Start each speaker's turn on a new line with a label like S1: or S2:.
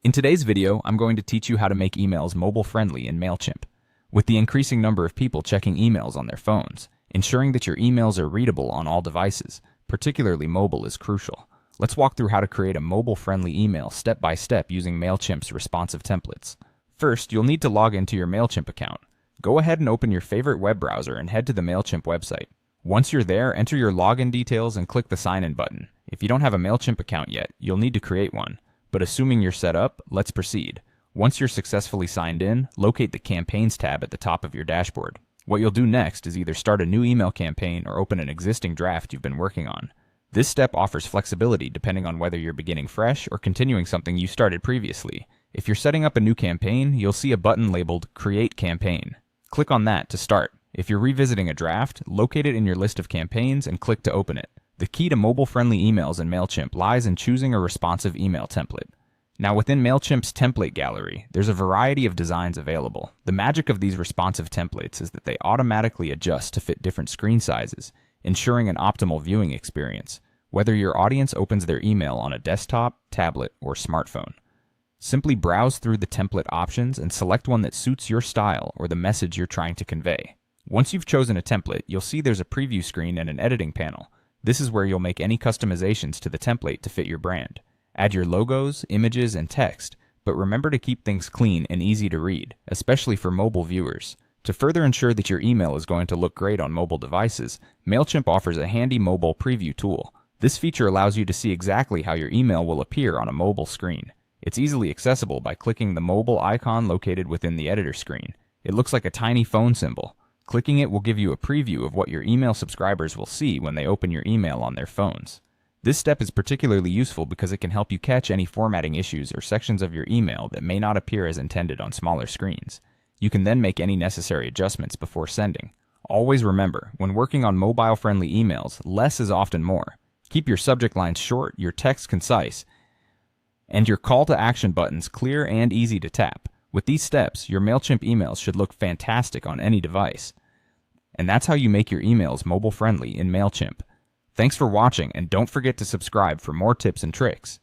S1: In today's video, I'm going to teach you how to make emails mobile-friendly in Mailchimp. With the increasing number of people checking emails on their phones, ensuring that your emails are readable on all devices, particularly mobile, is crucial. Let's walk through how to create a mobile-friendly email step by step using Mailchimp's responsive templates. First, you'll need to log into your Mailchimp account. Go ahead and open your favorite web browser and head to the Mailchimp website. Once you're there, enter your login details and click the Sign In button. If you don't have a Mailchimp account yet, you'll need to create one. But assuming you're set up, let's proceed. Once you're successfully signed in, locate the Campaigns tab at the top of your dashboard. What you'll do next is either start a new email campaign or open an existing draft you've been working on. This step offers flexibility depending on whether you're beginning fresh or continuing something you started previously. If you're setting up a new campaign, you'll see a button labeled Create Campaign. Click on that to start. If you're revisiting a draft, locate it in your list of campaigns and click to open it. The key to mobile-friendly emails in Mailchimp lies in choosing a responsive email template. Now, within Mailchimp's template gallery, there's a variety of designs available. The magic of these responsive templates is that they automatically adjust to fit different screen sizes, ensuring an optimal viewing experience, whether your audience opens their email on a desktop, tablet, or smartphone. Simply browse through the template options and select one that suits your style or the message you're trying to convey. Once you've chosen a template, you'll see there's a preview screen and an editing panel. This is where you'll make any customizations to the template to fit your brand. Add your logos, images, and text, but remember to keep things clean and easy to read, especially for mobile viewers. To further ensure that your email is going to look great on mobile devices, Mailchimp offers a handy mobile preview tool. This feature allows you to see exactly how your email will appear on a mobile screen. It's easily accessible by clicking the mobile icon located within the editor screen. It looks like a tiny phone symbol. Clicking it will give you a preview of what your email subscribers will see when they open your email on their phones. This step is particularly useful because it can help you catch any formatting issues or sections of your email that may not appear as intended on smaller screens. You can then make any necessary adjustments before sending. Always remember, when working on mobile-friendly emails, less is often more. Keep your subject lines short, your text concise, and your call to action buttons clear and easy to tap. With these steps, your Mailchimp emails should look fantastic on any device. And that's how you make your emails mobile-friendly in Mailchimp. Thanks for watching, and don't forget to subscribe for more tips and tricks.